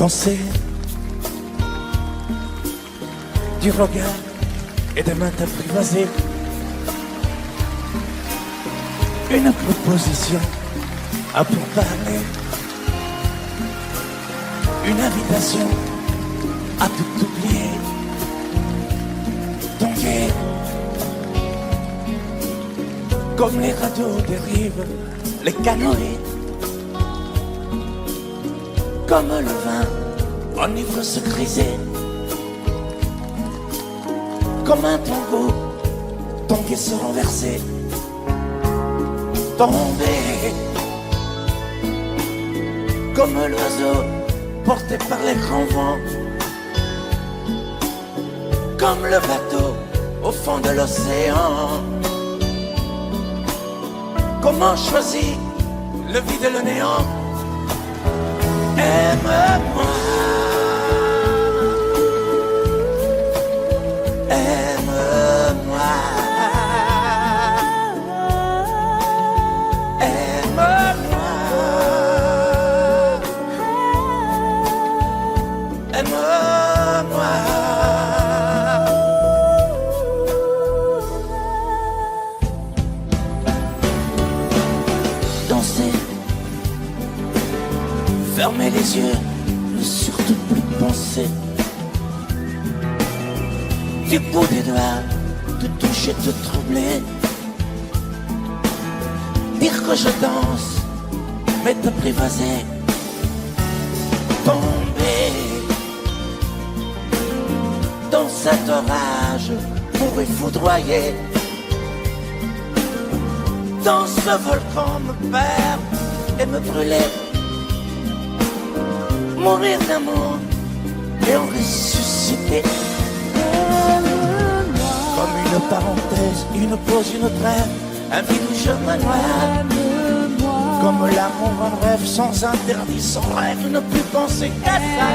danser du regard et des mains t'apprivoiser. Une proposition à pourparler, une invitation à tout oublier. Tomber comme les radeaux dérivent, les canoës, comme le vin enivre se griser, comme un tombeau, tanguer se renverser, tomber comme l'oiseau porté par les grands vents, comme le bateau au fond de l'océan. Comment choisir le vide et le néant? Aime-moi, aime-moi, aime-moi, aime-moi. Danser, fermer les yeux, ne surtout plus penser. Du bout des doigts, te toucher, te troubler. Dire que je danse, mais t'apprivoiser. Tomber dans cet orage pour y foudroyer. Dans ce volcan me perdre et me brûler. Mourir d'amour et en ressusciter. Comme une parenthèse, une pause, une trêve, un vide où je me noie. Comme l'amour en rêve, sans interdit, sans rêve, ne plus penser qu'à ça.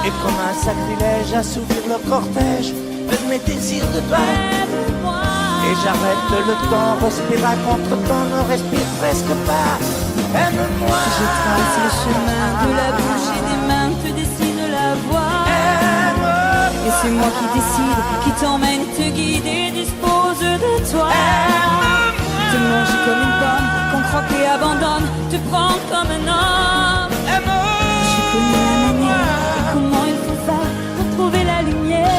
Et comme un sacrilège, assouvir le cortège de mes désirs de toi. Et j'arrête le temps, respire à contre-temps, ne respire presque pas. Aime-moi. Je trace le chemin de la bouche et des mains te dessine la voie. Aime-moi. Et c'est moi qui décide, qui t'emmène, te guide et dispose de toi. Aime-moi. Te manger comme une pomme, qu'on croque et abandonne, te prendre comme un homme. Aime-moi. Je connais la manière et comment il faut faire pour trouver la lumière.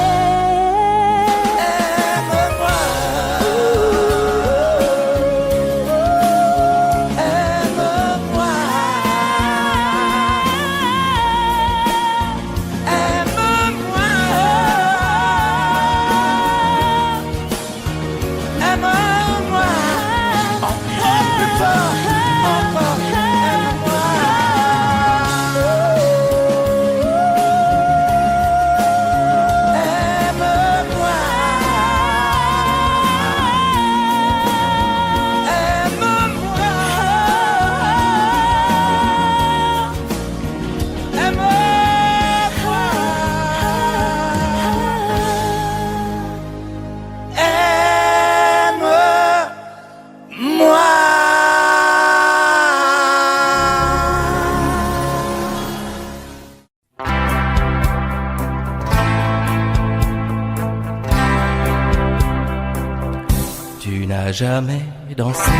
Tu n'as jamais dansé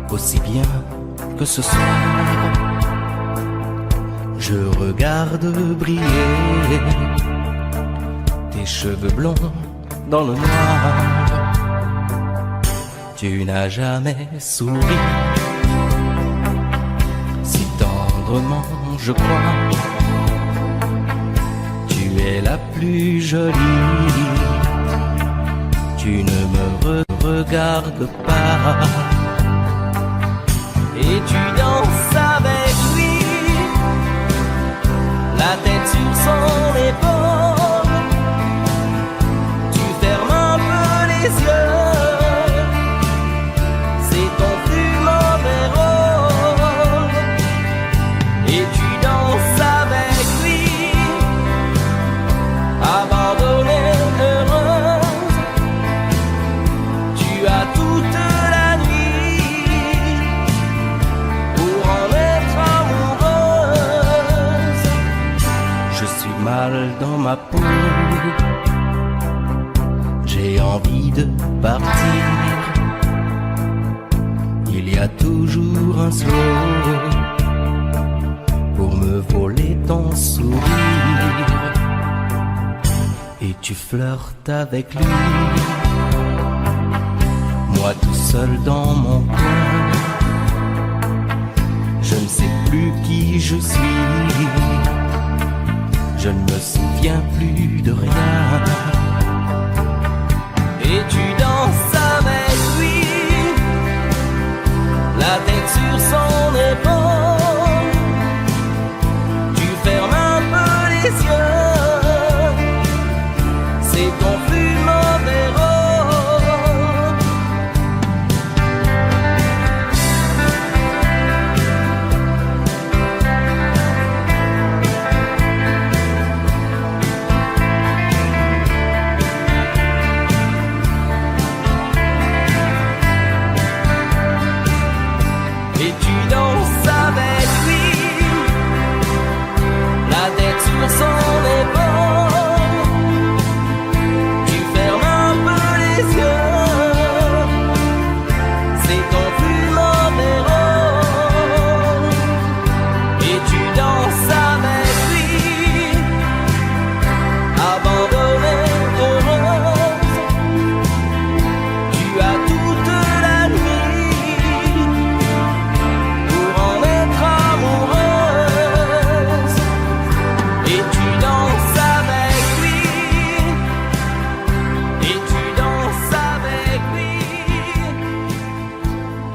aussi bien que ce soir. Je regarde briller tes cheveux blonds dans le noir. Tu n'as jamais souri si tendrement, je crois. Tu es la plus jolie. Tu ne me regardes pas et tu danses avec lui, la tête sur son épaule. Tu fermes un peu les yeux, c'est ton plus mauvais rôle. Et tu danses avec lui, abandonné, heureux. Tu as toute la nuit pour en être amoureux. ma peau. J'ai envie de partir. Il y a toujours un slow pour me voler ton sourire. Et tu flirtes avec lui, moi tout seul dans mon coin. Je ne sais plus qui je suis, je ne me souviens plus de rien. Et tu danses avec lui, la tête sur son épaule. Tu fermes un peu les yeux, c'est ton plus mauvais rôle. Et tu danses avec lui, la tête sur son épaule. Tu fermes un peu les yeux, c'est ton plus mauvais rôle. Et tu danses avec lui, abandonnée, heureuse. Tu as toute la nuit pour en être amoureuse. Et tu danses avec lui, et tu danses avec lui,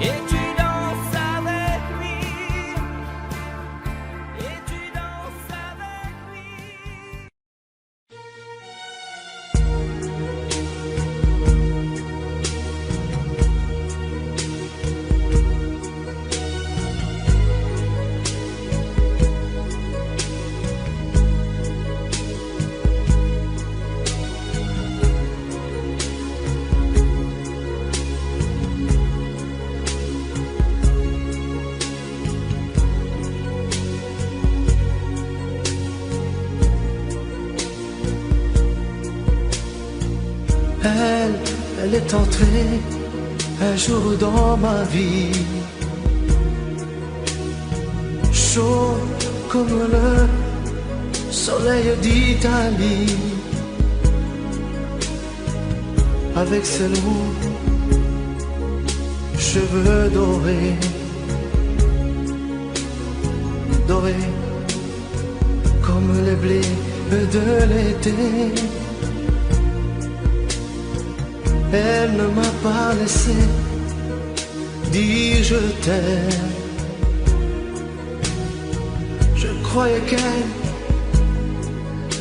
et tu danses avec lui, et tu danses avec lui. Elle est entrée un jour dans ma vie, chaud comme le soleil d'Italie, avec ses longs cheveux dorés, dorés comme les blés de l'été. Elle ne m'a pas laissé dire je t'aime. Je croyais qu'elle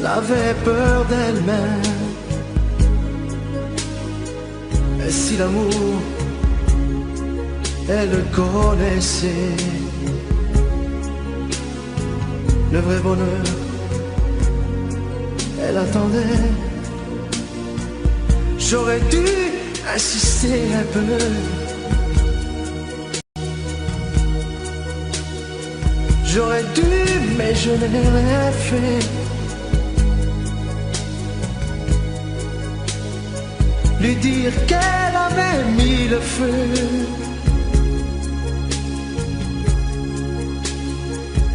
avait peur d'elle-même. Et si l'amour, elle le connaissait, le vrai bonheur, elle attendait. J'aurais dû insister un peu. J'aurais dû, mais je n'ai rien fait. Lui dire qu'elle avait mis le feu.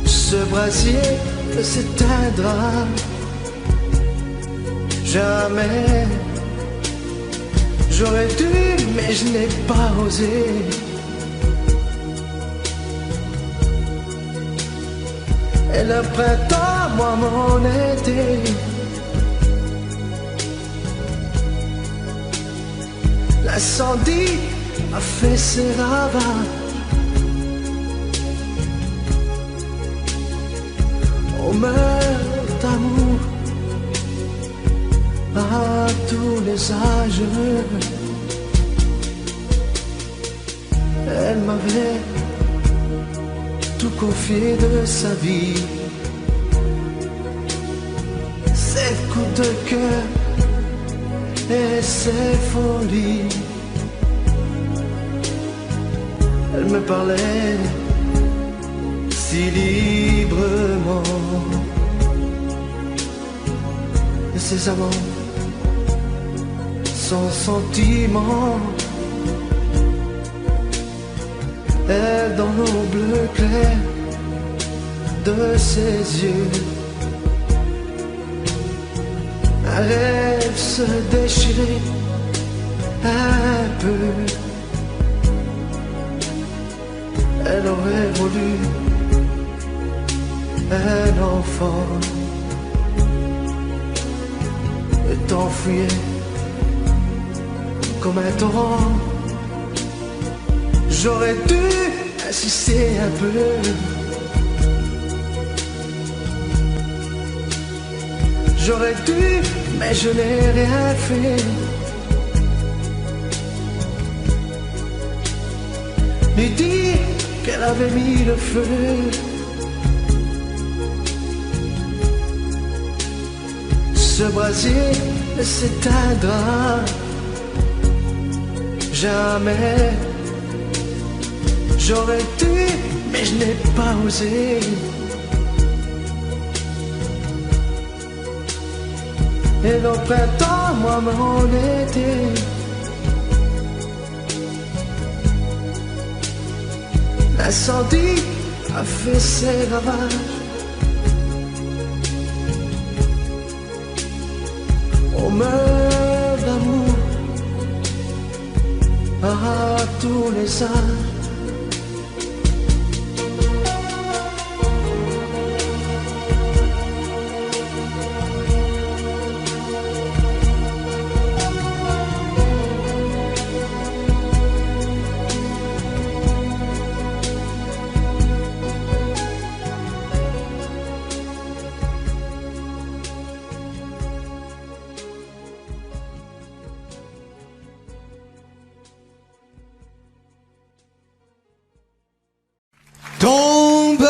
Ce brasier ne s'éteindra jamais. J'aurais dû, mais je n'ai pas osé. Et le printemps, moi mon été, l'incendie a fait ses ravages. On meurt d'amour à tous les âges. Elle m'avait tout confié de sa vie, ses coups de cœur et ses folies. Elle me parlait si librement Ces amants sans sentiment, elle dans l'eau bleu clair de ses yeux, un rêve se déchirait un peu. Elle aurait voulu un enfant et t'enfuyait comme un torrent. J'aurais dû insister un peu, j'aurais dû, mais je n'ai rien fait. Lui dire qu'elle avait mis le feu. Ce brasier s'éteindra jamais. J'aurais dû, mais je n'ai pas osé. Et le printemps, moi, mon été, l'incendie a fait ses ravages. On meurt d'amour à tous les âges. Tombe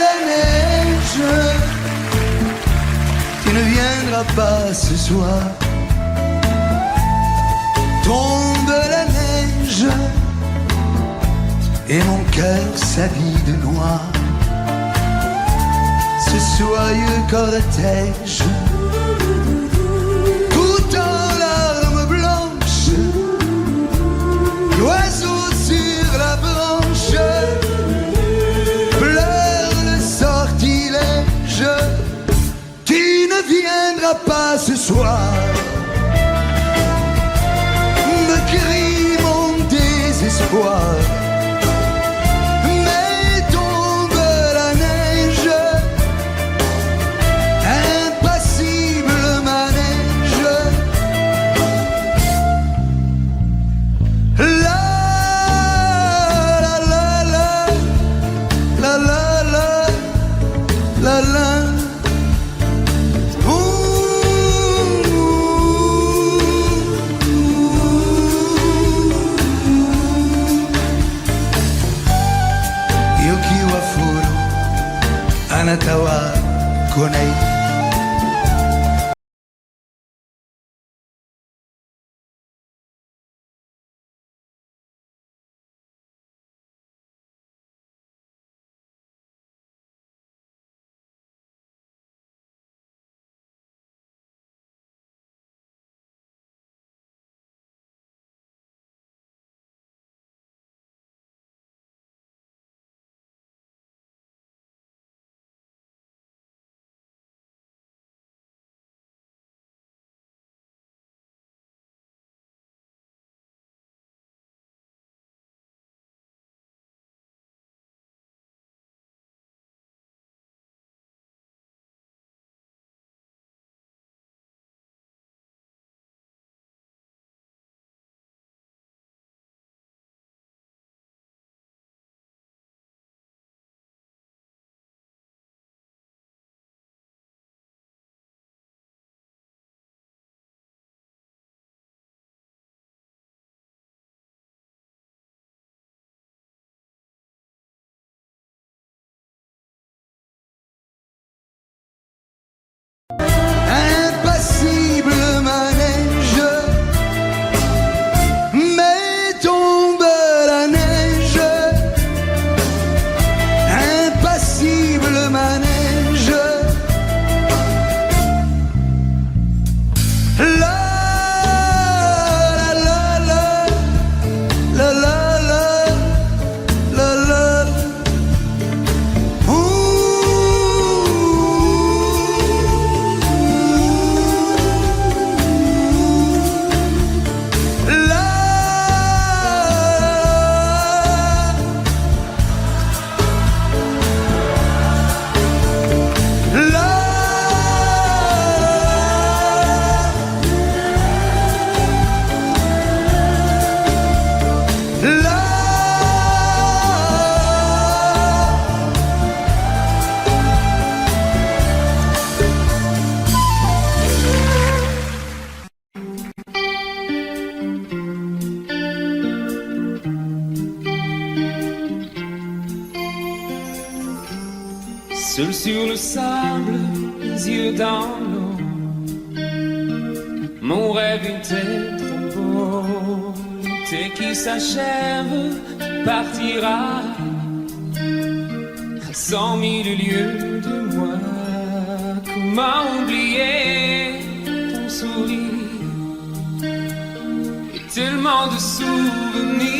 la neige, tu ne viendras pas ce soir. Tombe la neige, et mon cœur s'habille de noir. Ce soyeux cortège, tout en larmes blanches, l'oiseau sur la branche pleure le sortilège. Tu ne viendras pas ce soir, me crie mon désespoir. Mais tombe la neige, impassible manège. La la la la la la la la la. Yuki wa furu anata wa konei Seul sur le sable, les yeux dans l'eau. Mon rêve était trop beau. L'été qui s'achève partira à 100 000 lieues de moi. Comment oublier ton sourire et tellement de souvenirs.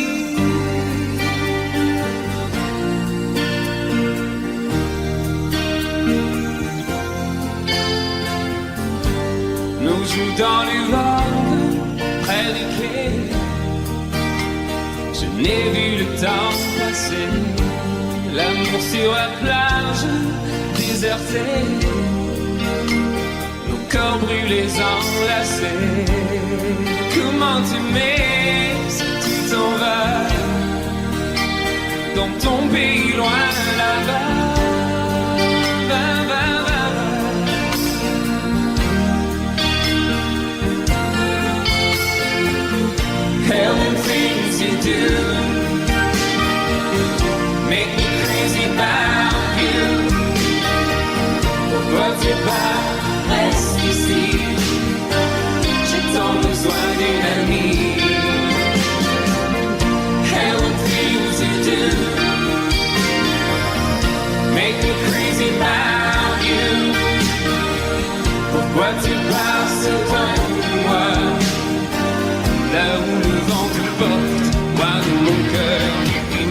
Nous jouons dans les vagues près des quais. Je n'ai vu le temps passer. L'amour sur la plage désertée. Nos corps brûlés enlacés. Comment t'aimer si tu t'en vas dans ton pays loin là-bas. Hell and things you do make me crazy about you. Pourquoi tu pars, reste ici. J'ai tant besoin d'une amie. Hell and things you do make me crazy about you. Pourquoi tu pars, c'est moi. Là où le vent te porte, moi de mon cœur qui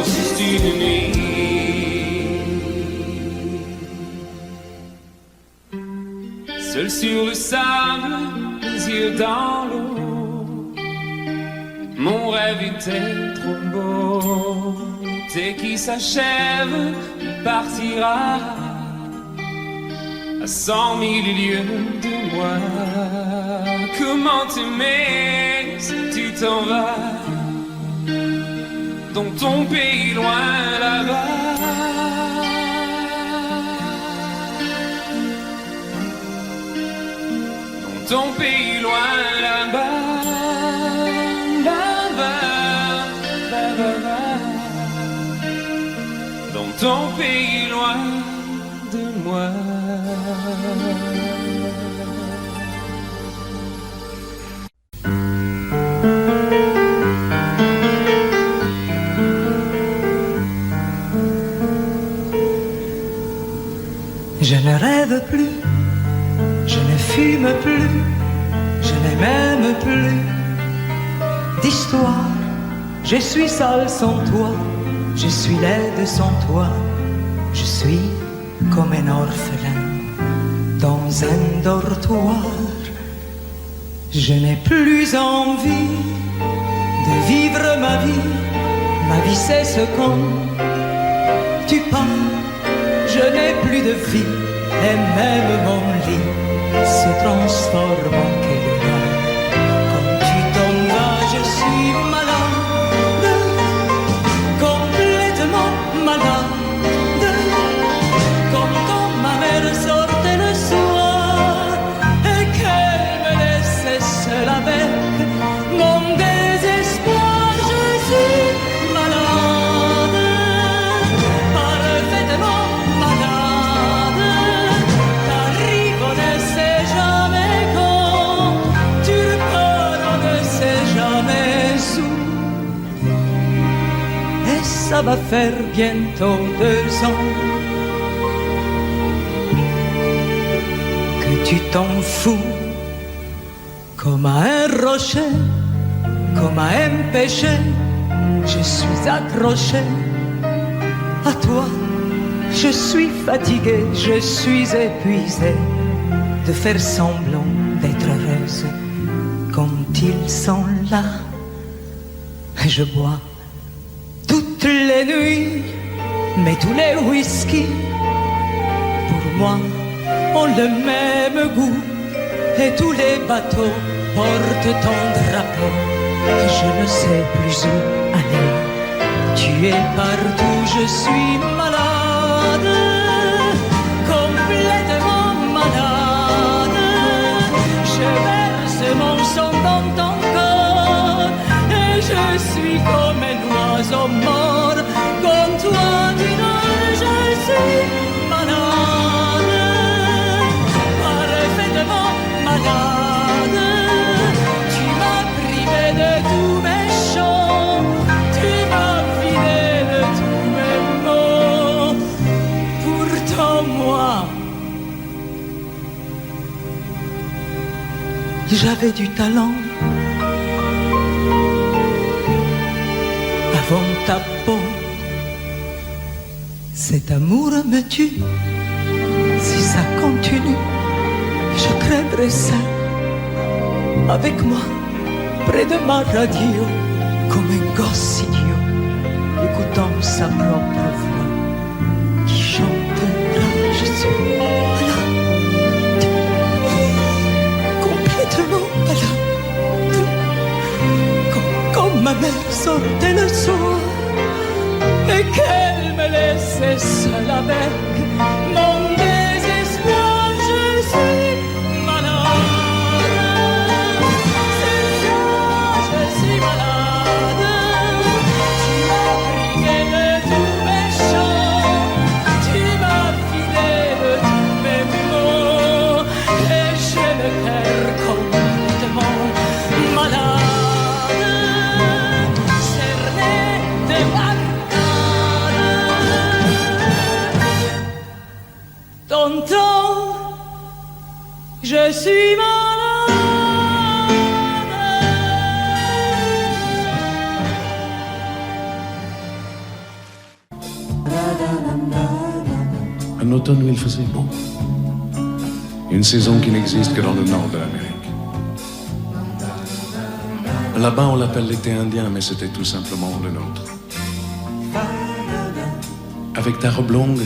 juste une nuit. Seul sur le sable, les yeux dans l'eau. Mon rêve était trop beau. L'été qui s'achève partira à 100 000 lieues de moi. Comment t'aimer si tu t'en vas dans ton pays loin là-bas. Dans ton pays loin là-bas. Dans ton pays loin de moi. Je ne rêve plus, je ne fume plus, je ne m'aime plus d'histoire. Je suis seul sans toi, je suis laide sans toi. Je suis comme un orphelin dans un dortoir. Je n'ai plus envie de vivre ma vie cesse quand tu pars. Je n'ai plus de vie et même mon lit se transforme en quéda. Quand tu t'en vas, je suis malade, complètement malade. Comme quand ma mère sortait le soir et qu'elle me laissait seule avec mon désespoir. Je suis malade, parfaitement malade, t'arrives, on ne sait jamais quand, tu repars, on ne sait jamais où. Et ça va faire bientôt 2 ans que tu t'en fous, comme à un rocher, comme à un péché. Je suis accroché à toi Je suis fatiguée, je suis épuisée de faire semblant d'être heureuse quand ils sont là. Je bois toutes les nuits, mais tous les whisky pour moi ont le même goût. Et tous les bateaux portent ton drapeau. Et je ne sais plus où aller. Tu es partout, je suis malade, complètement malade. Je verse mon sang dans ton corps et je suis comme un oiseau mort. Comme toi tu dors, je suis malade, parfaitement malade. Tu m'as privé de tous mes chants, tu m'as vidé de tous mes mots. Pourtant moi, j'avais du talent. Avant ta peau, cet amour me tue. Si ça continue, je crèverai ça avec moi, près de ma radio, comme un gosse idiot, écoutant sa propre voix qui chantera. Je suis malade, complètement malade, comme ma mère sortait le soir et qu'elle me laissait seule avec mon désespoir. Je suis malade, c'est ça, je suis malade. Tu m'as privé de tous mes chants, tu m'as vidé de tous mes mots, et j'ai le cœur complètement malade, cerné de marcade. Tonton, je suis malade. Un automne où il faisait beau. Une saison qui n'existe que dans le nord de l'Amérique. Là-bas, on l'appelle l'été indien, mais c'était tout simplement le nôtre. Avec ta robe longue,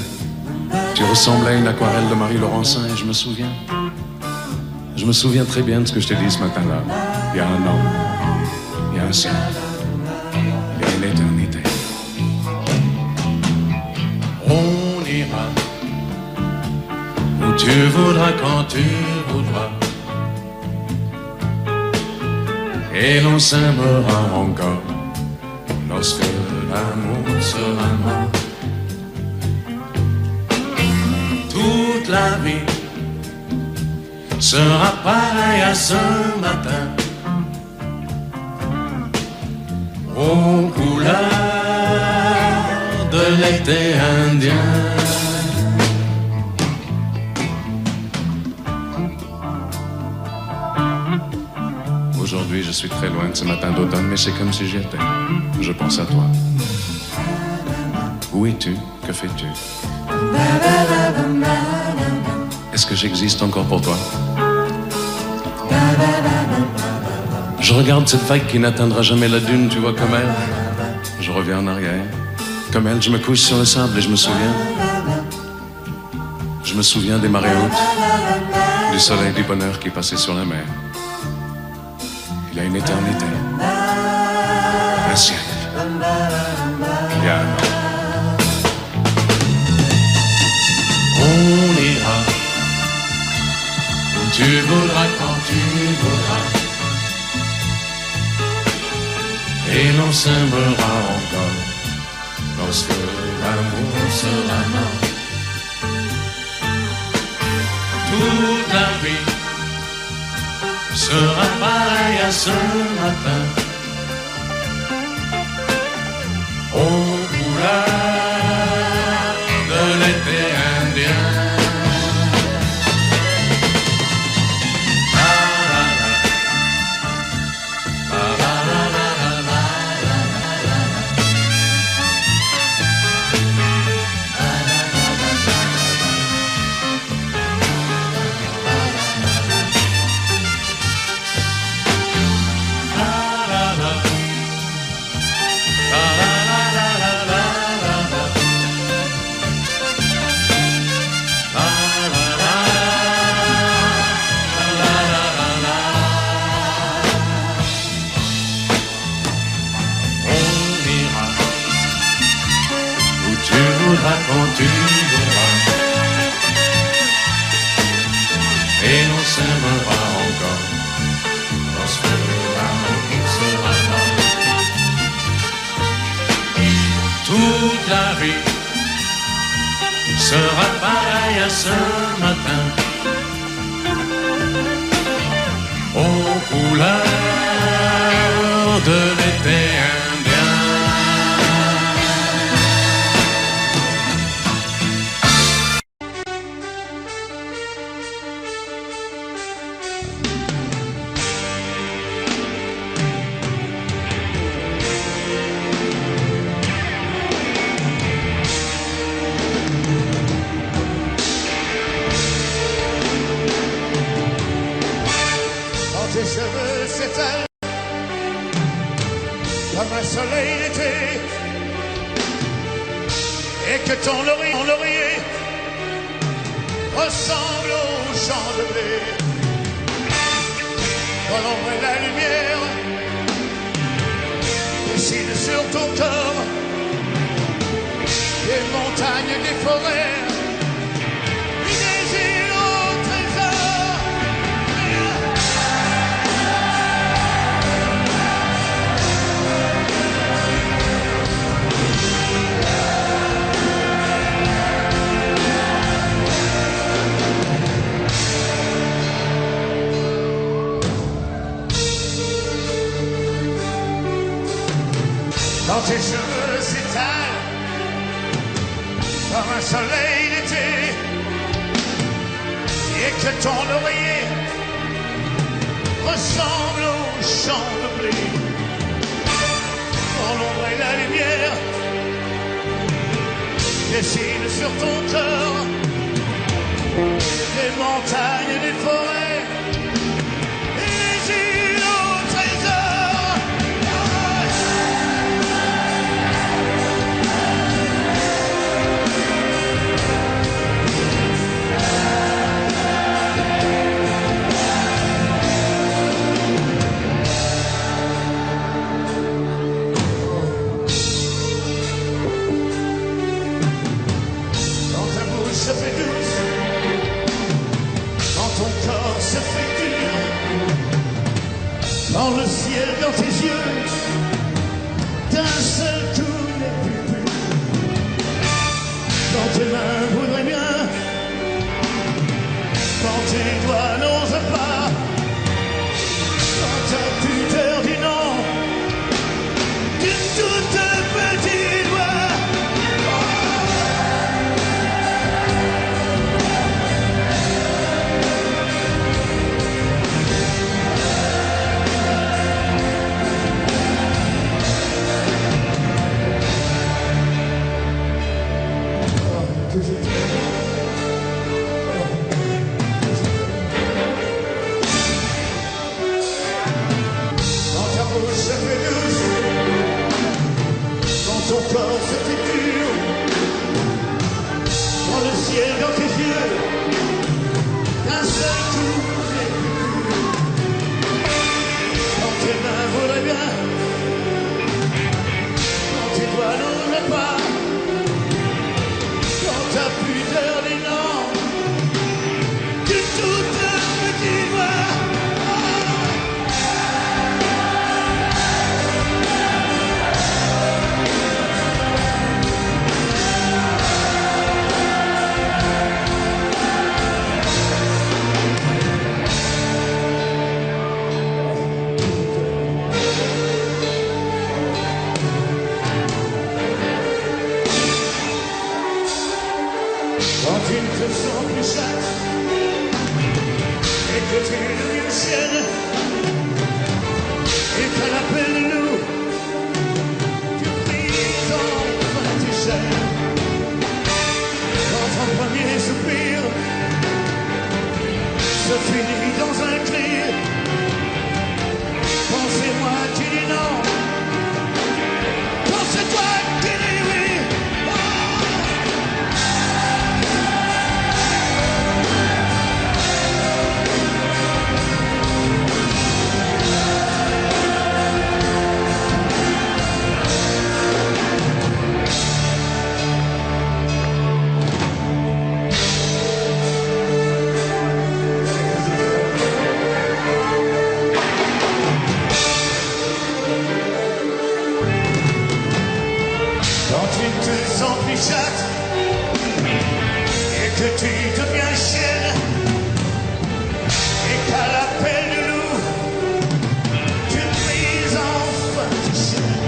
tu ressemblais à une aquarelle de Marie Laurencin et je me souviens très bien de ce que je t'ai dit ce matin-là. Il y a un an, il y a un siècle, il y a une éternité. On ira où tu voudras, quand tu voudras, et l'on s'aimera encore lorsque l'amour sera mort. Toute la vie sera pareille à ce matin, aux couleurs de l'été indien. Aujourd'hui, je suis très loin de ce matin d'automne, mais c'est comme si j'y étais. Je pense à toi. Où es-tu? Que fais-tu? Est-ce que j'existe encore pour toi? Je regarde cette vague qui n'atteindra jamais la dune, tu vois, comme elle. Je reviens en arrière. Comme elle, je me couche sur le sable et je me souviens. Je me souviens des marées hautes, du soleil, du bonheur qui passait sur la mer. Il y a une éternité, un siècle, il y a un an. On ira où tu voudras, quand tu voudras, et l'on s'aimera encore lorsque l'amour sera mort. Toute la vie sera pareille à ce matin, aux couleurs de l'été indien. faudra quand tu voudras. Et l'on s'aimera encore lorsque l'amour sera là. Toute la rue sera pareille à ce matin, aux couleurs de l'été indien. Tes cheveux s'étalent comme un soleil d'été, et que ton laurier ressemble au champ de blé. Quand l'ombre et la lumière dessinent sur ton corps des montagnes, des forêts, des îles au trésor. Quand tes cheveux s'étalent comme un soleil d'été, et que ton oreiller ressemble au champ de blé, quand l'ombre et la lumière dessinent sur ton corps des montagnes, des forêts et des îles au trésor. Se fait douce, quand ton corps se fait dur, quand le ciel dans tes yeux d'un seul coup n'est plus pur, quand tes mains voudraient bien, quand tes doigts n'osent pas, quand ta pudeur dit non d'une toute petite voix. Quand ta bouche se fait douce, quand ton corps se fait dur, quand le ciel dans tes yeux d'un seul coup n'est plus pur, quand tes mains voudraient bien, quand tes doigts n'osent pas, quand ta pudeur dit non d'une toute petite voix. Quand tu ne te sens plus chatte et que tu deviens chienne et qu'à l'appel de loup tu brises enfin tes chaînes, quand ton premier soupir se finit dans un cri, quand c'est moi qui dis non, quand c'est toi qui dis oui. ans que tu chattes et que tu deviens chienne et qu'à l'appel de loup tu brises enfin tes chaînes.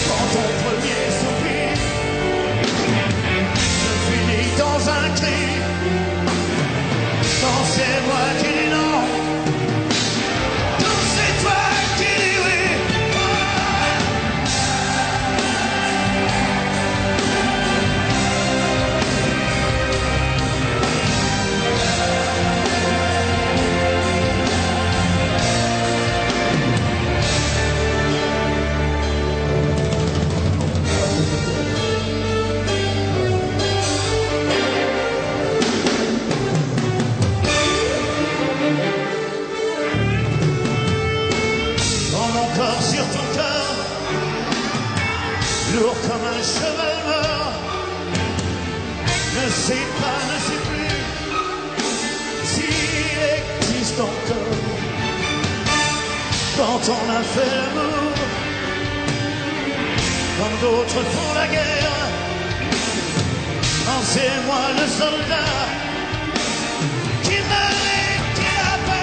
Quand ton premier soupir se finit dans un cri, quand c'est moi qui dis non, quand c'est toi qui dis oui. Sur ton cœur, lourd comme un cheval mort, ne sait pas, ne sait plus s'il existe encore. Quand on a fait l'amour, comme d'autres font la guerre, quand c'est moi le soldat qui m'a laissé la paix.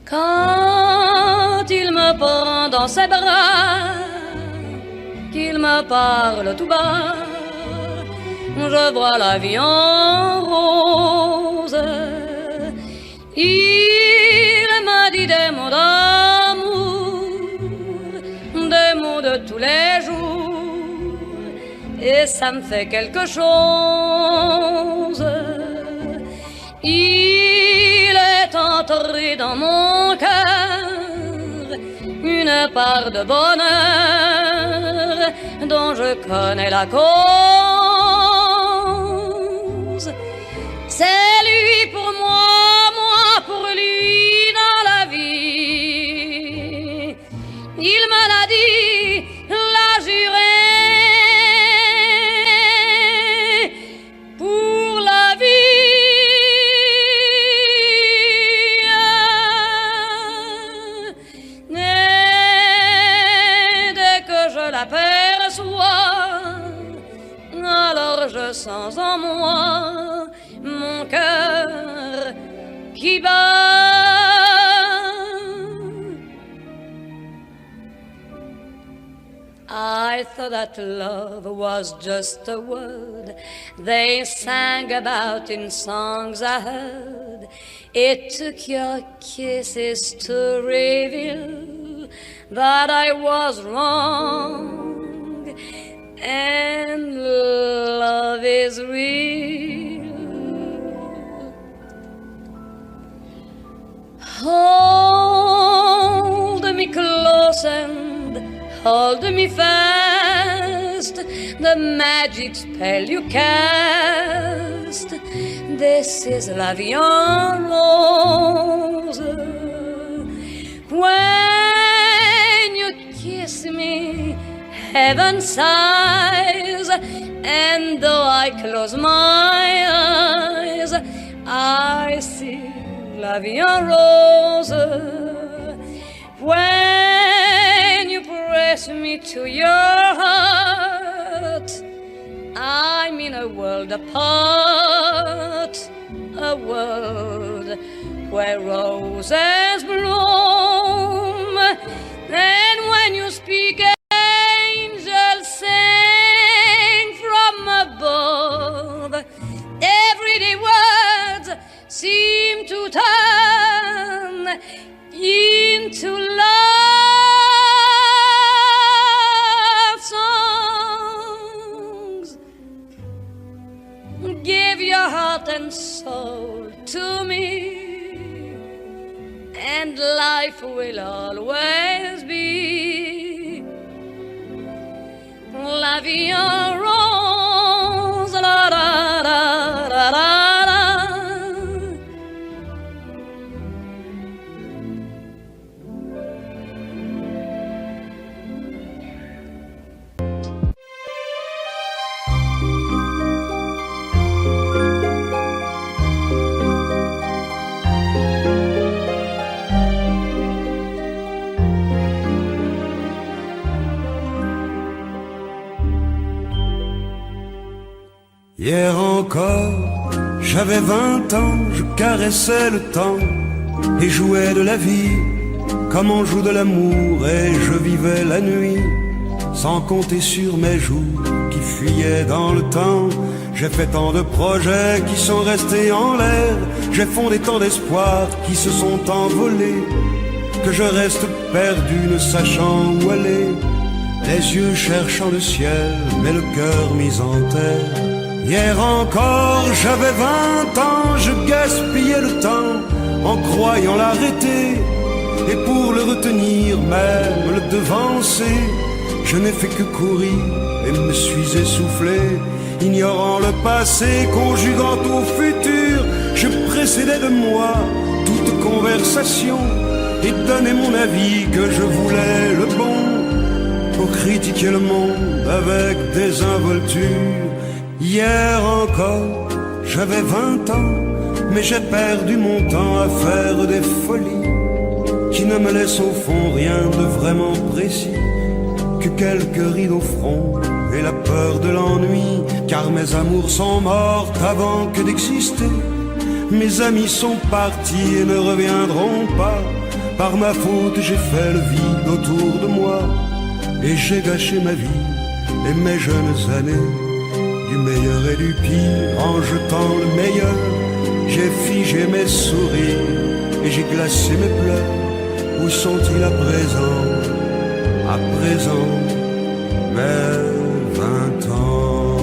Quand il me prend dans ses bras, qu'il me parle tout bas, je vois la vie en rose. Il m'a dit des mots d'amour, des mots de tous les jours, et ça me fait quelque chose. Il est entré dans mon cœur une part de bonheur dont je connais la cause. C'est lui pour moi, moi pour lui dans la vie. Il me l'a dit, l'a juré. Alors je sens en moi mon cœur qui bat. I thought that love was just a word they sang about in songs I heard. It took your kisses to reveal that I was wrong. And love is real. Hold me close and hold me fast, the magic spell you cast. This is la vie en rose. When you kiss me, heaven sighs, and though I close my eyes, I see la vie en rose. When you press me to your heart, I'm in a world apart, a world where roses bloom. And when you speak, angels sing from above. Everyday words seem to turn into love songs. will always be la vie en rose, la la la la la la. Hier encore, j'avais 20 ans, je caressais le temps et jouais de la vie comme on joue de l'amour, et je vivais la nuit sans compter sur mes jours qui fuyaient dans le temps. J'ai fait tant de projets qui sont restés en l'air, j'ai fondé tant d'espoirs qui se sont envolés, que je reste perdu ne sachant où aller, les yeux cherchant le ciel mais le cœur mis en terre. Hier encore, j'avais 20 ans, je gaspillais le temps en croyant l'arrêter, et pour le retenir, même le devancer, je n'ai fait que courir et me suis essoufflé. Ignorant le passé, conjuguant au futur, je précédais de moi toute conversation et donnais mon avis que je voulais le bon, pour critiquer le monde avec désinvolture. Hier encore, j'avais 20 ans, mais j'ai perdu mon temps à faire des folies qui ne me laissent au fond rien de vraiment précis, que quelques rides au front et la peur de l'ennui, car mes amours sont mortes avant que d'exister. Mes amis sont partis et ne reviendront pas. Par ma faute, j'ai fait le vide autour de moi, et j'ai gâché ma vie et mes jeunes années. Du meilleur et du pire, en jetant le meilleur, j'ai figé mes sourires et j'ai glacé mes pleurs. Où sont-ils à présent? À présent, mes 20 ans.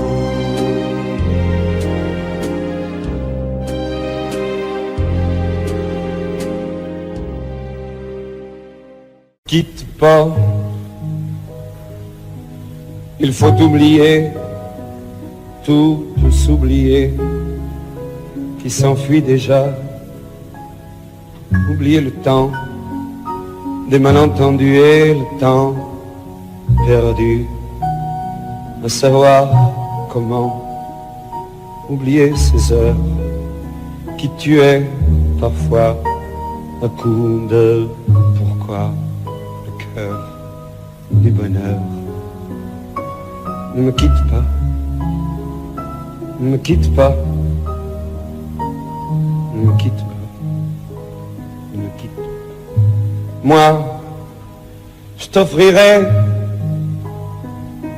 Quitte pas, il faut oublier, tout s'oublier, qui s'enfuit déjà. Oublier le temps des malentendus et le temps perdu, à savoir comment oublier ces heures qui tuaient parfois à coups de pourquoi le cœur du bonheur. Ne me quitte pas, ne me quitte pas, ne me quitte pas, ne me quitte pas. Moi, je t'offrirai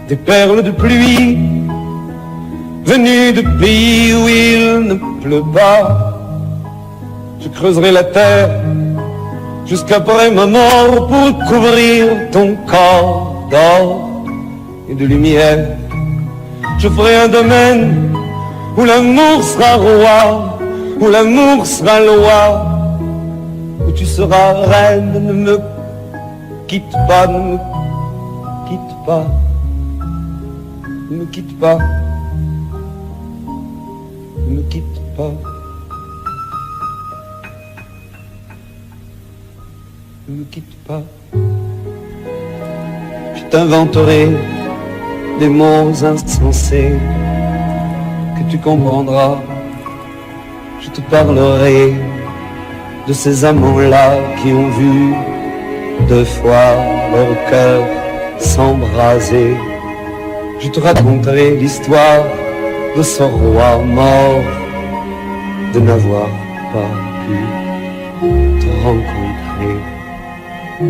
des perles de pluie venues de pays où il ne pleut pas. Je creuserai la terre jusqu'après ma mort pour couvrir ton corps d'or et de lumière. Je ferai un domaine où l'amour sera roi, où l'amour sera loi, où tu seras reine. Ne me quitte pas, ne me quitte pas, ne me quitte pas, ne me quitte pas, ne me quitte pas. Je t'inventerai des mots insensés que tu comprendras. Je te parlerai de ces amants-là qui ont vu 2 fois leur cœur s'embraser. Je te raconterai l'histoire de ce roi mort, de n'avoir pas pu te rencontrer. Ne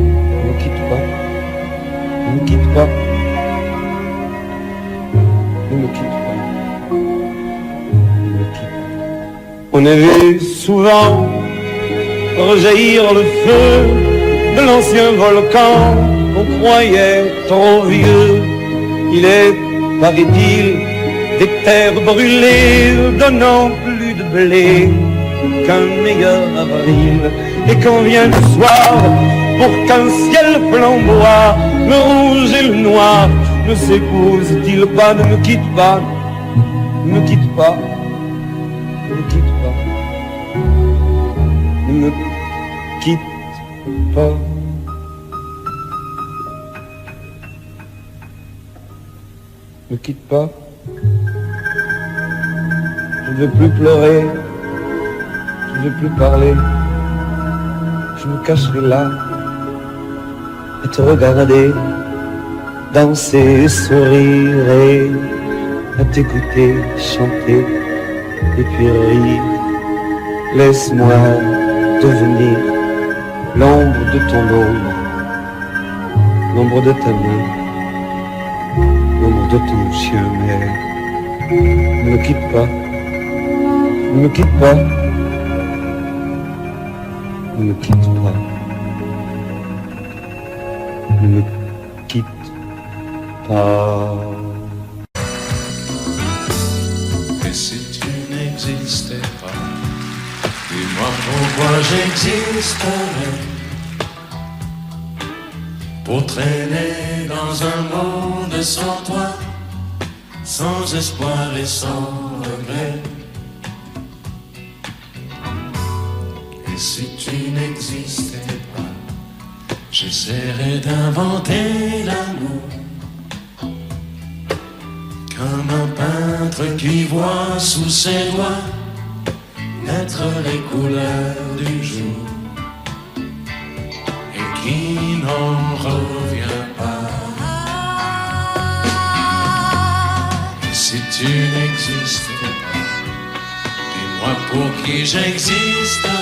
me quitte pas, ne me quitte pas, ne me quitte pas, ne me quitte pas. On a vu souvent rejaillir le feu de l'ancien volcan qu'on croyait trop vieux. Il est, paraît-il, des terres brûlées donnant plus de blé qu'un meilleur avril. Et quand vient le soir pour qu'un ciel flamboie, le rouge et le noir ne s'épousent-ils pas? Ne me quitte pas, ne me quitte pas, ne me quitte pas, ne me quitte pas. Ne quitte pas. Je ne veux plus pleurer, je ne veux plus parler. Je me cacherai là et te regarder, danser, sourire et à t'écouter chanter et puis rire. Laisse-moi devenir l'ombre de ton ombre, l'ombre de ta main, l'ombre de ton chien, mais ne me quitte pas, ne me quitte pas, ne me quitte pas, ne me quitte pas. Et si tu n'existais pas, dis-moi pourquoi j'existerais. Pour traîner dans un monde sans toi, sans espoir et sans regret. Et si tu n'existais pas, j'essaierais d'inventer l'amour, comme un peintre qui voit sous ses doigts naître les couleurs du jour et qui n'en revient pas. Et si tu n'existais pas, dis-moi pour qui j'existerais.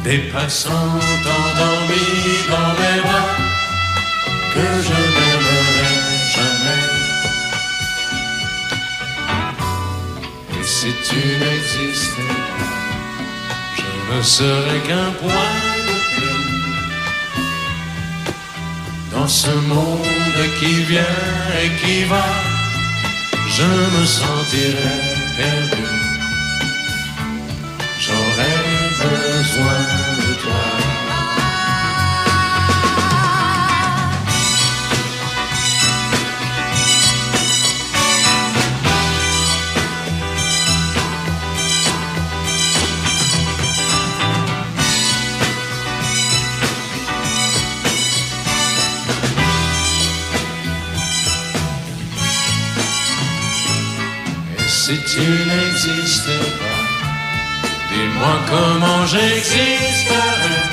Des passants endormis dans mes bras que je n'aimerai jamais. Et si tu n'existais pas, je ne serais qu'un point de plus dans ce monde qui vient et qui va. Je me sentirais perdu. J'aurais besoin de toi. Et si tu n'existais pas, dis-moi comment j'existerais.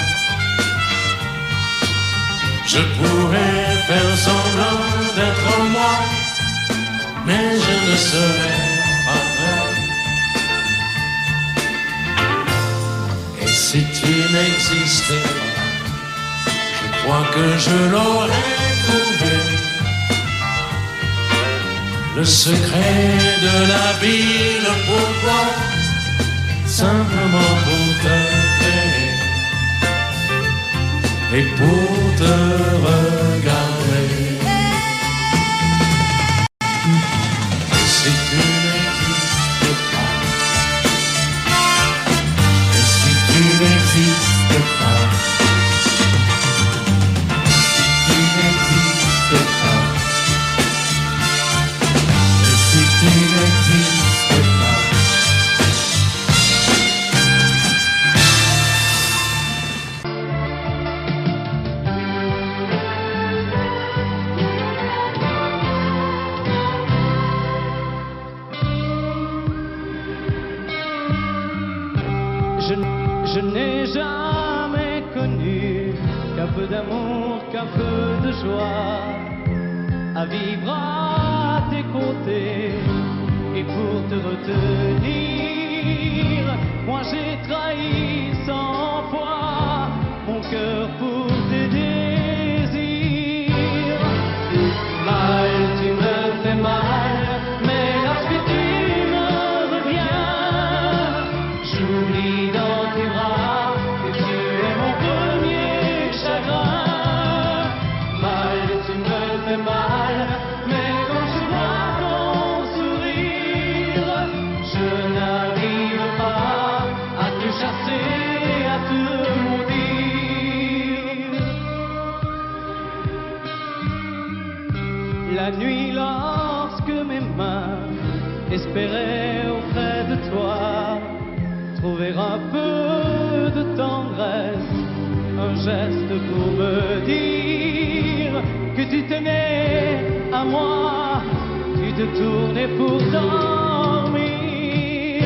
Je pourrais faire semblant d'être moi, mais je ne serais pas vrai. Et si tu n'existais pas, je crois que je l'aurais trouvé. Le secret de la ville pour toi, simplement pour t'aimer et pour te regarder. Et si tu n'existes pas, et si tu n'existes pas, si tu n'existes pas, et si tu n'existes pas. Je n'ai jamais connu qu'un peu d'amour, qu'un peu de joie, à vivre à tes côtés et pour te retenir. Moi j'ai trahi 100 fois mon cœur pour tes désirs. Mal, tu me fais mal, mais lorsque tu me reviens, j'oublie dans tes bras que tu es mon premier chagrin. Mal, tu me fais mal, mais quand je vois ton sourire, je n'arrive pas à te chasser la nuit lorsque mes mains espéraient auprès de toi trouver un peu de tendresse, un geste pour me dire que tu tenais à moi, tu te tournais pour dormir.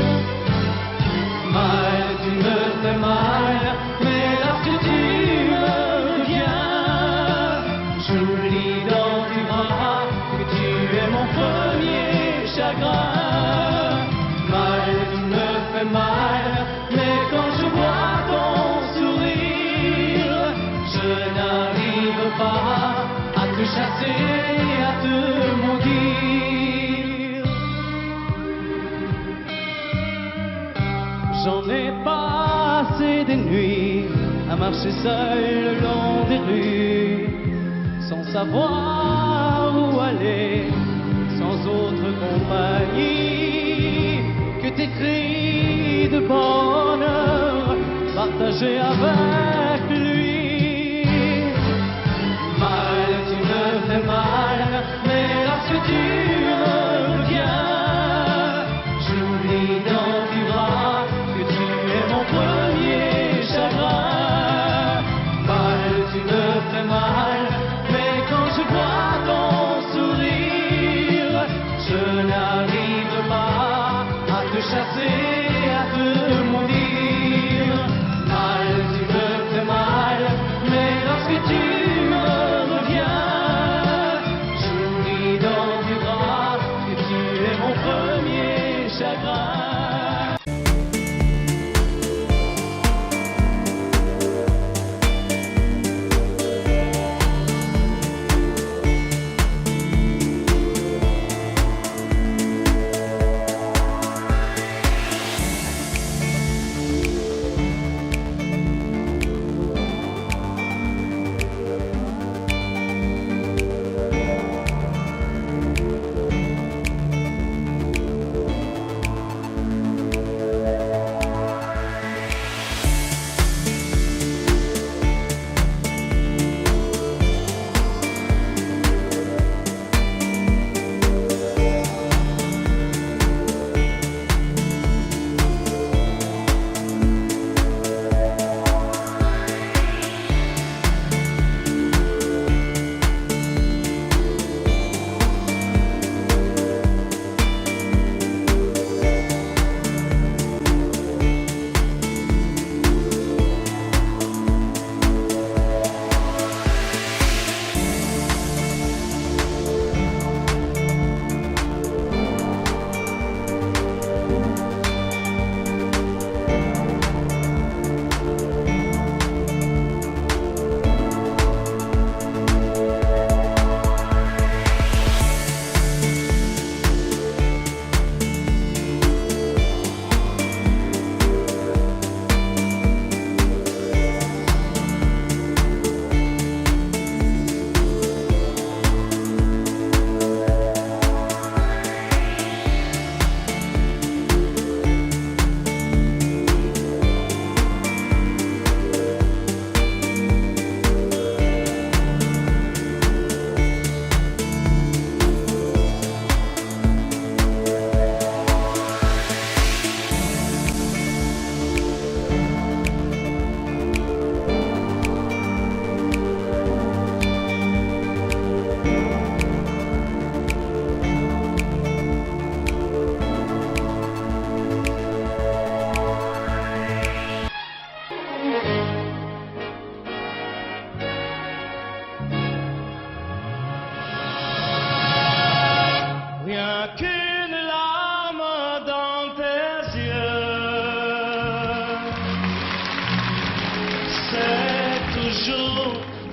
Mal, tu me fais mal, mais lorsque tu me reviens, j'oublie dans tes bras que tu es mon premier chagrin. Mal, tu me fais mal, mais quand je vois ton sourire, je n'arrive pas à te chasser, à te maudire. J'en ai passé des nuits à marcher seul le long des rues, sans savoir où aller, sans autre compagnie que tes cris de bonheur partagés avec lui. Mal, tu me fais mal, mais lorsque tu me reviens, j'oublie dans tes bras que tu es mon premier chagrin. Mal, tu me fais mal, mais quand je vois ton sourire, je n'arrive pas à te chasser, à te maudire. Mal, tu me fais mal, mais lorsque tu me reviens, j'oublie dans tes bras que tu es mon premier chagrin.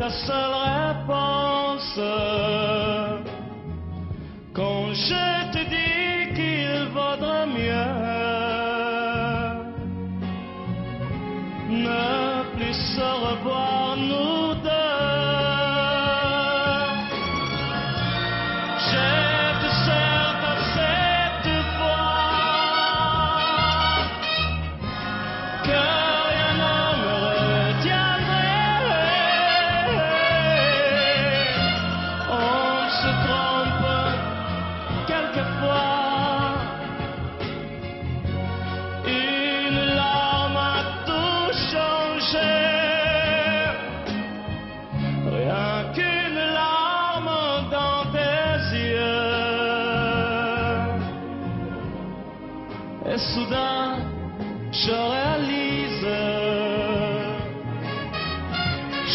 la seule réponse. Quand je te dis qu'il vaudrait mieux ne plus se revoir nous deux. Je te serre à cette fois que rien ne me retiendrait. On se trompe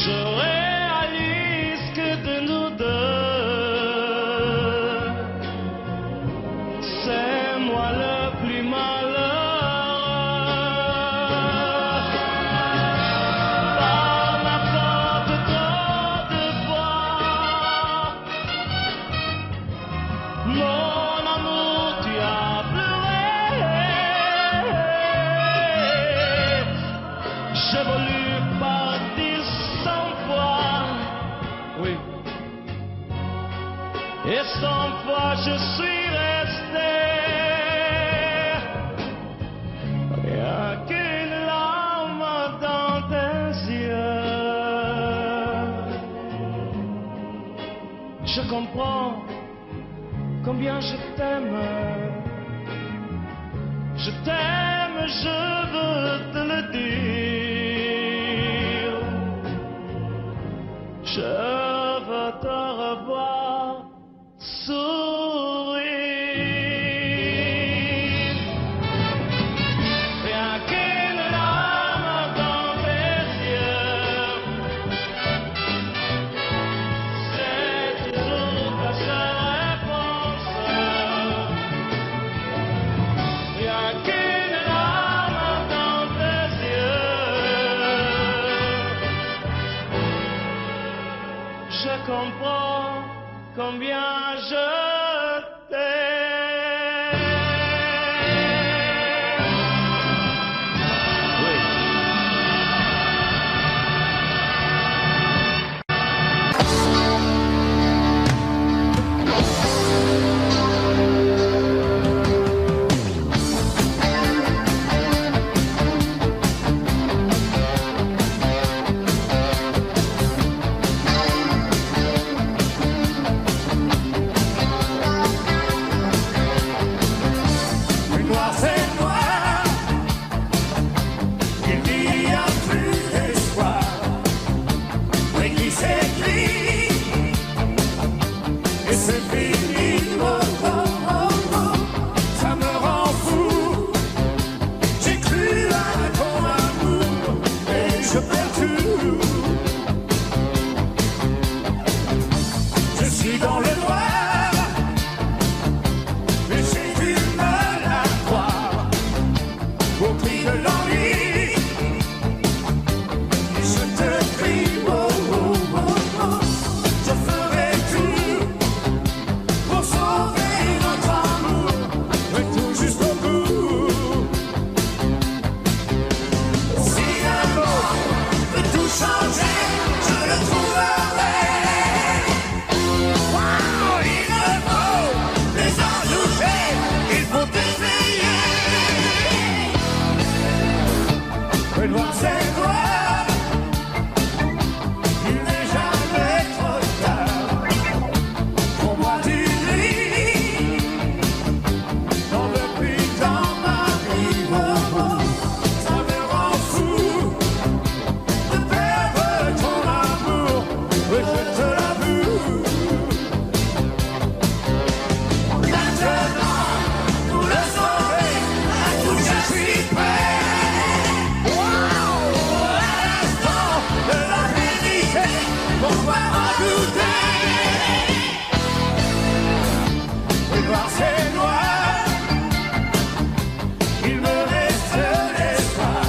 je réalise que de nous deux, c'est moi le plus malheureux. Par ma faute, trop de fois, mon amour, tu as pleuré. J'ai voulu partir 100 fois, oui, et 100 fois je suis resté. Rien qu'une larme dans tes yeux. Je comprends combien je t'aime. Je t'aime, je veux te le dire. Je veux te revoir sourire. Rien qu'une larme dans tes yeux, c'est toujours ta seule réponse. Rien qu'une larme dans tes yeux, je comprends combien je t'aime. Oui. Plus noir c'est noir, il n'y a plus d'espoir. Oui, qui s'écrit, et c'est fini. Oh, oh, oh, oh, ça me rend fou. J'ai cru à ton amour, et je perds tout. Je suis dans le noir, mais j'ai du mal à croire au cri de l'ennui. Et je te crie, oh, oh, oh, oh, je ferai tout pour sauver notre amour, et tout jusqu'au bout. Si un mot peut tout changer, je le trouverai. Wow, il me faut les en douter, il faut essayer. Le noir c'est noir, il n'est jamais trop tard. Pour moi tu lis, n'en veux plus dans ma vie. Oh, oh, ça me rend fou de perdre ton amour, oui, je te l'avoue. Maintenant, pour le sauver, à tout je suis prêt. Wow, à l'instant de la vérité, pourquoi en douter? Le noir c'est noir, il me reste l'espoir.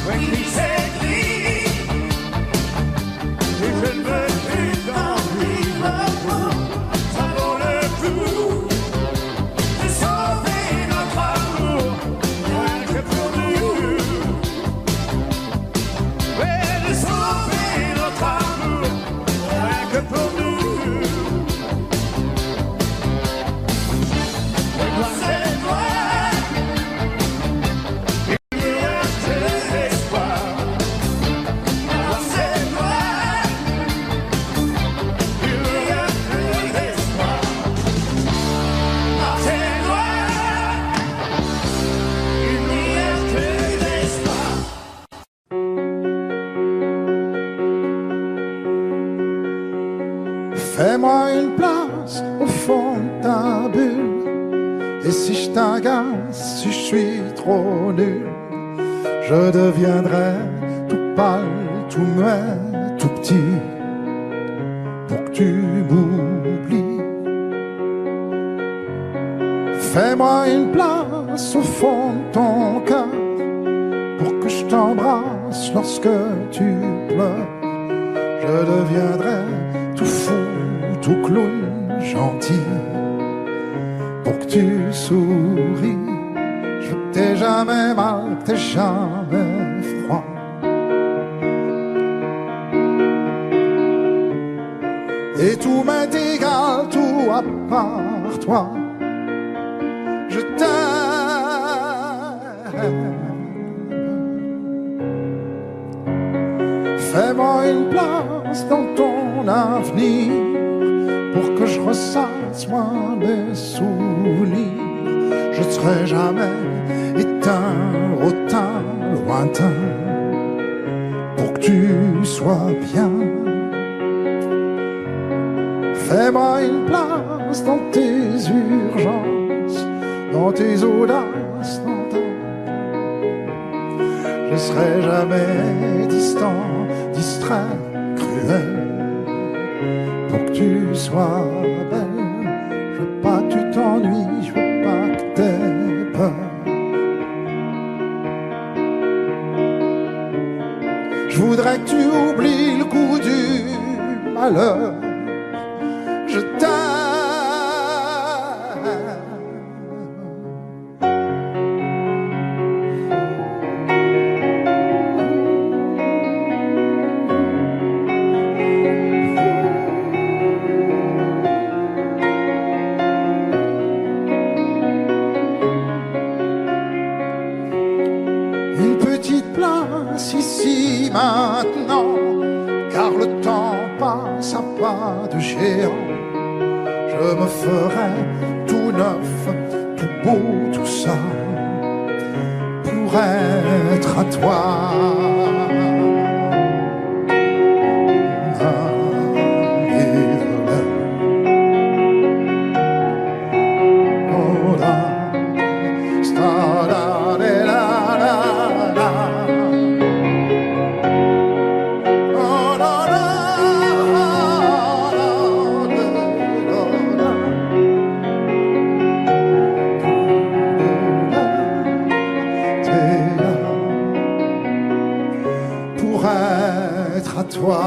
Oui, qui s'écrit, et je ne veux plus d'en vivre. Ça vaut le coup de sauver notre amour, rien que pour nous. Ouais, de sauver notre amour, rien que pour nous. Le noir c'est noir, il me reste l'espoir. Le noir c'est noir, il me reste l'espoir. Noir c'est noir, il me reste l'espoir. Fais-moi une place au fond de ta bulle. Et si je t'agace, si je suis trop nul, je deviendrai tout pâle, tout muet, tout petit, pour que tu m'oublies. Fais-moi une place au fond de ton cœur pour que je t'embrasse lorsque tu pleures. Je deviendrai tout fou, tout clown, gentil, pour que tu souris. Je t'ai jamais mal, t'es jamais froid. Et tout m'est égal, tout à part toi. Je t'aime. Fais-moi une place dans ton avenir pour que je ressasse moi mes souvenirs. Je ne serai jamais éteint, hautain, lointain, pour que tu sois bien. Fais-moi une place dans tes urgences, dans tes audaces, dans ta... Je serai jamais distant, distrait, cruel, pour que tu sois belle. Je veux pas que tu t'ennuies, je veux pas que t'aies peur. Je voudrais que tu oublies le goût du malheur. Je t'aime. Une petite place ici maintenant, car le temps passe à pas de géant. Je me ferai tout neuf, tout beau, tout ça, pour être à toi. Pour être à toi.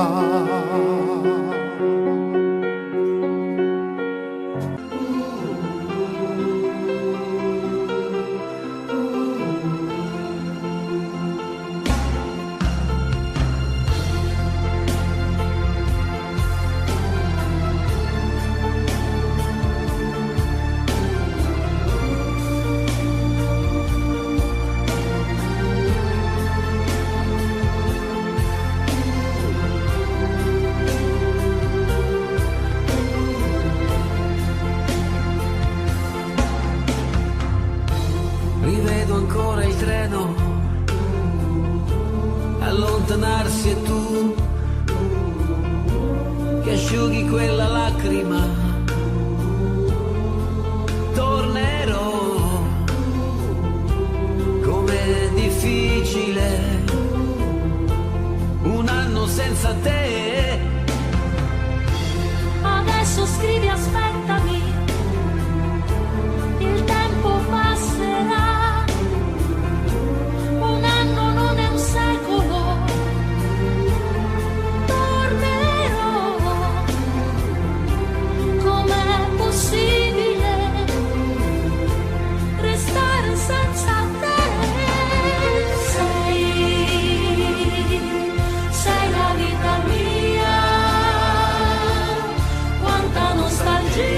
Rivedo ancora il treno allontanarsi e tu che asciughi quella lacrima. Tornerò, com'è difficile un anno senza te. Adesso scrivi aspettami, il tempo passerà. Un anno non è un secolo. Tornerò. Com'è possibile restare senza te? Sei la vita mia. Quanta nostalgia.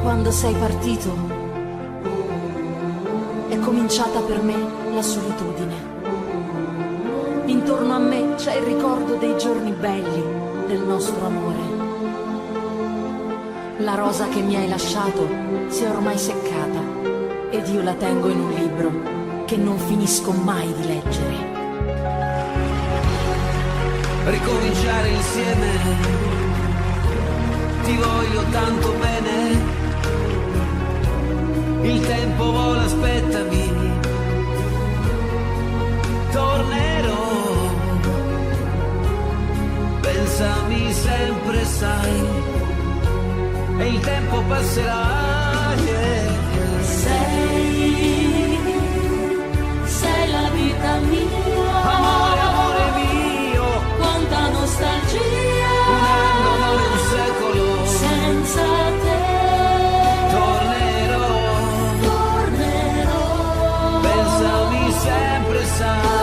quando sei partito è cominciata per me la solitudine. Intorno a me c'è il ricordo dei giorni belli del nostro amore. La rosa che mi hai lasciato si è ormai seccata ed io la tengo in un libro che non finisco mai di leggere. Ricominciare insieme, ti voglio tanto bene. Il tempo vola, aspettami, tornerò. Pensami sempre, sai, e il tempo passerà. Yeah. Sei la vita mia, Amore, amore mio, quanta nostalgia, un anno, amore, un secolo. senza te Tornerò, pensami sempre, sai,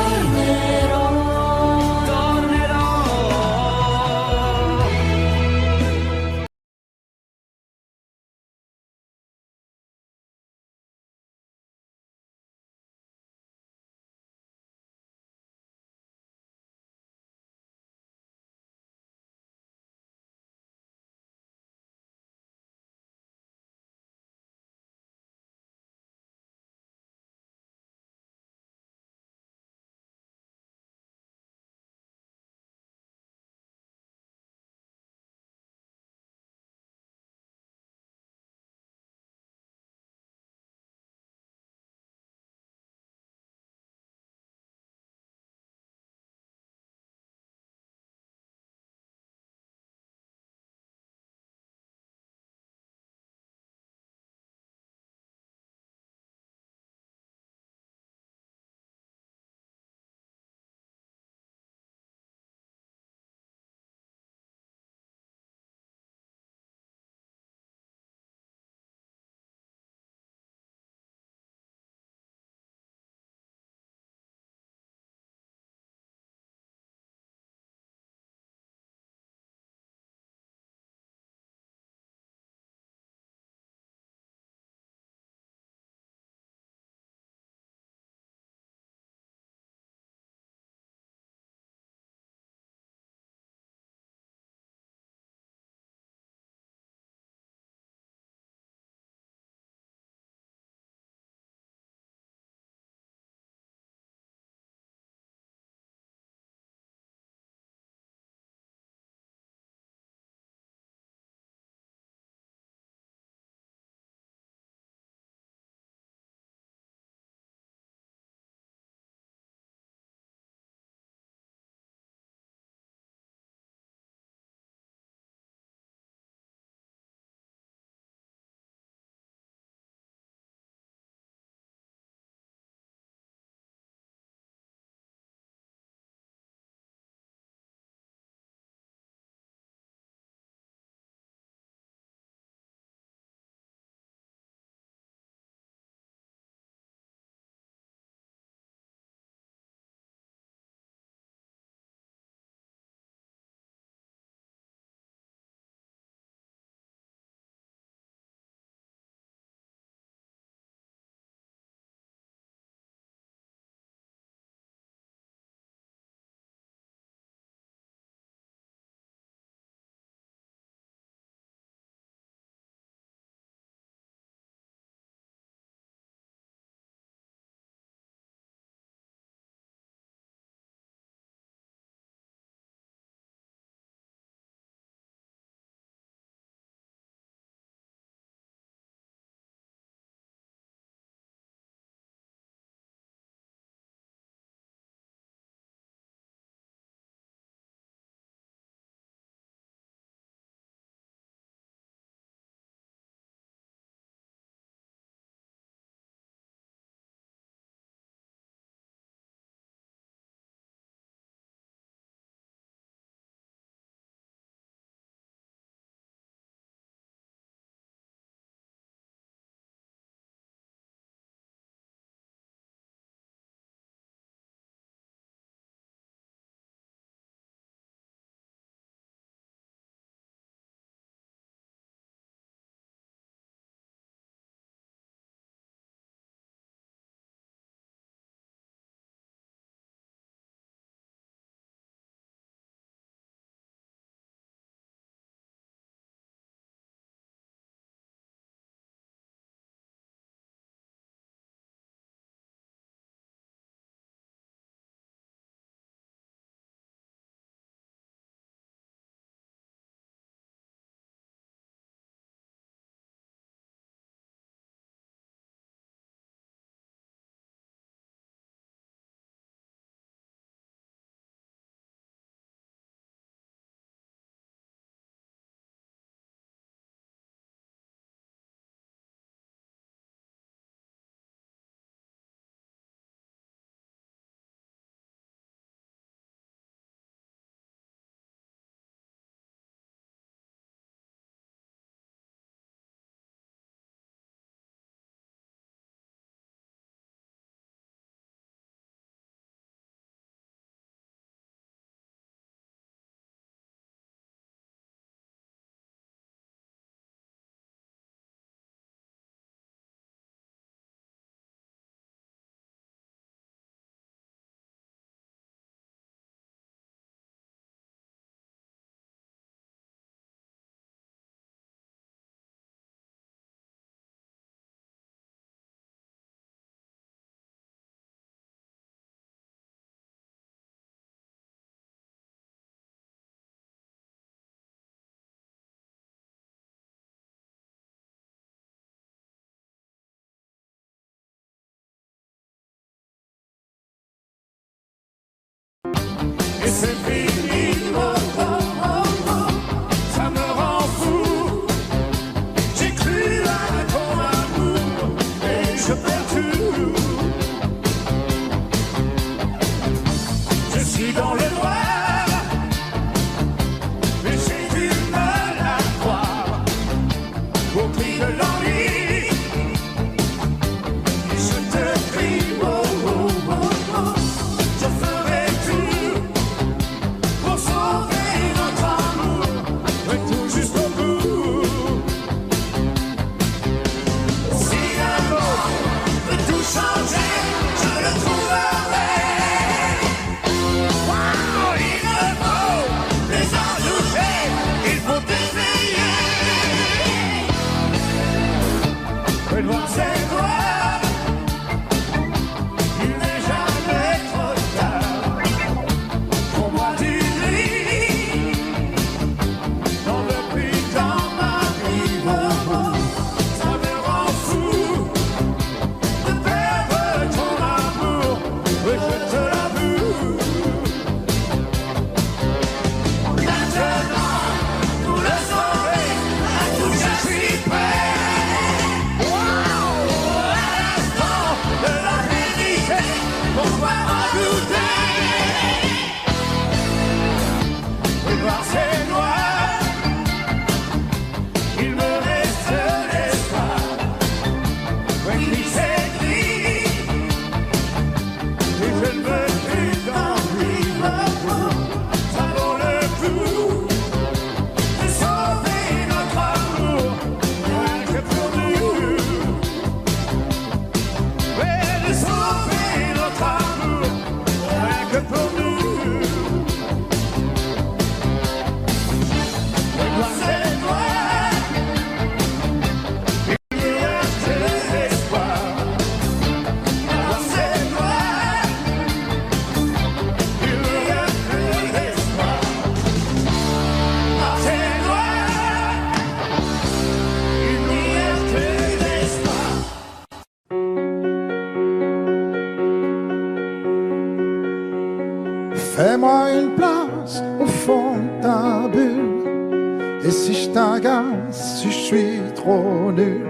suis trop nul.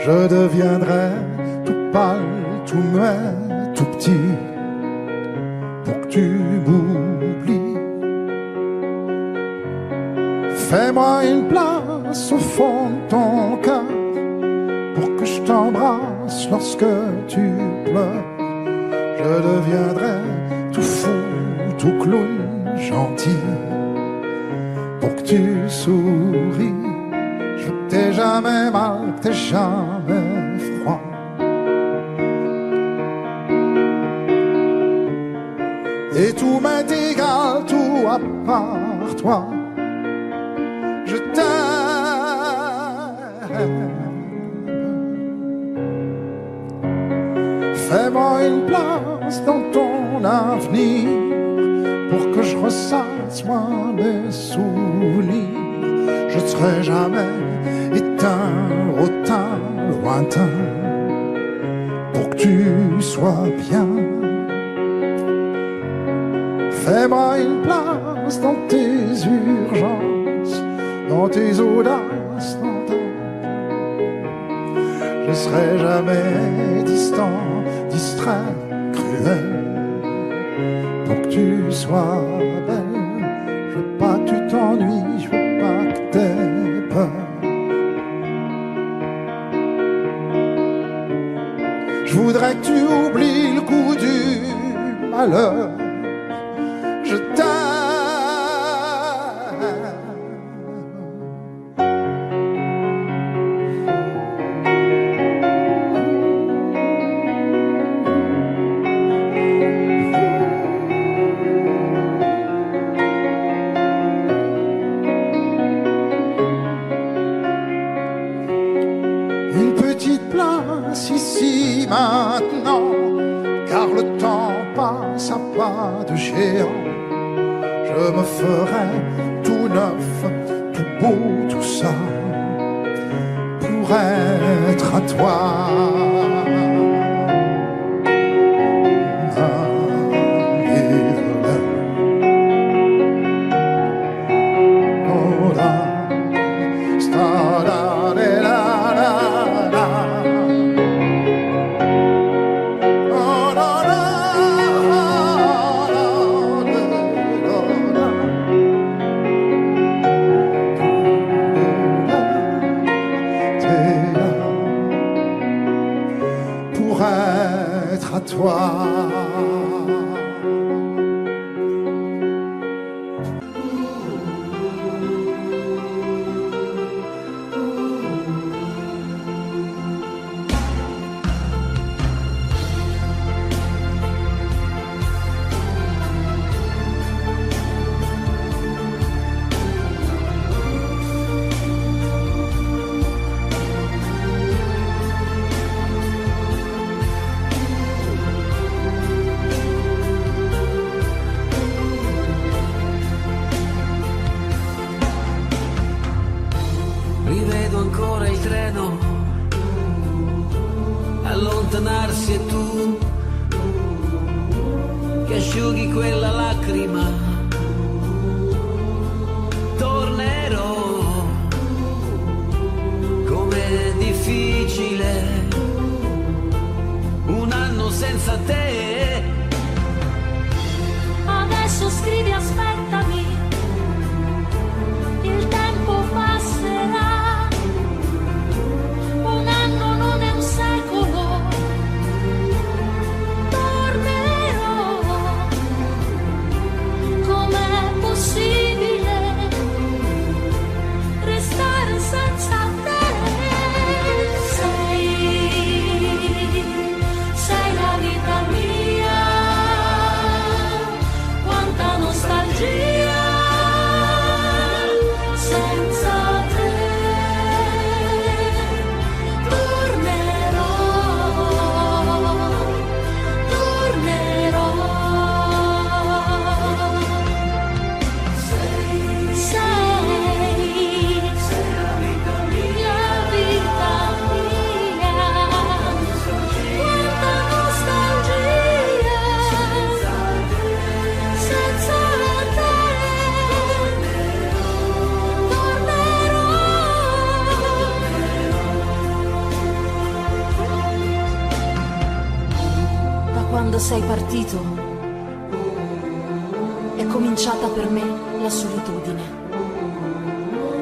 Je deviendrai tout pâle, tout muet, tout petit, pour que tu m'oublies. Fais-moi une place au fond de ton cœur, pour que je t'embrasse lorsque tu pleures. Je deviendrai tout fou, tout clown, gentil, pour que tu souris. Je veux que t'aies jamais mal, que t'aies jamais froid. Et tout m'est égal, tout à part toi. Je t'aime. Fais-moi une place dans ton avenir, pour que je ressasse moi mes souvenirs. Je ne serai jamais éteint, hautain, lointain, pour que tu sois bien. Fais-moi une place dans tes urgences, dans tes audaces, dans ta... Je serai jamais distant, distrait, cruel, pour que tu sois belle. Je veux pas que tu t'ennuies, je veux pas que t'aies peur. Je voudrais que tu oublies le goût du malheur. Je t'aime. Une petite place ici maintenant, car le temps passe à pas de géant. Je me ferai tout neuf, tout beau, tout ça, pour être à toi. Être à toi. Rivedo ancora il treno allontanarsi e tu che asciughi quella lacrima. Tornerò, com'è difficile un anno senza te. Adesso scrivi aspettami, il tempo passerà. Un anno non è un secolo, tornerò. Com'è possibile restare senza te? Sei la vita mia. Quando sei partito è cominciata per me la solitudine.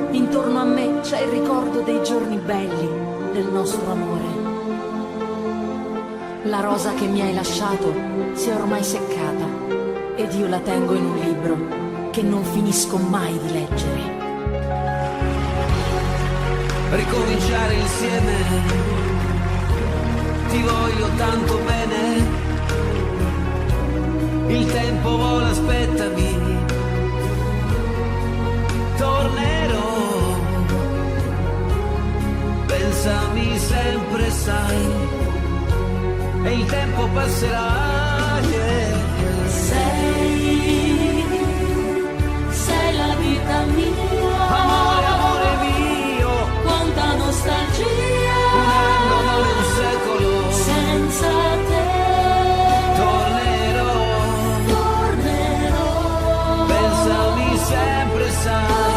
Intorno a me c'è il ricordo dei giorni belli del nostro amore. La rosa che mi hai lasciato si è ormai seccata ed io la tengo in un libro che non finisco mai di leggere. Ricominciare insieme, ti voglio tanto bene. Il tempo vola, aspettami, tornerò. Pensami sempre, sai, e il tempo passerà. Yeah. Sei la vita mia, Amore, amore mio, quanta nostalgia, un anno, non un secolo, senza te tornerò. Pensami sempre, sai.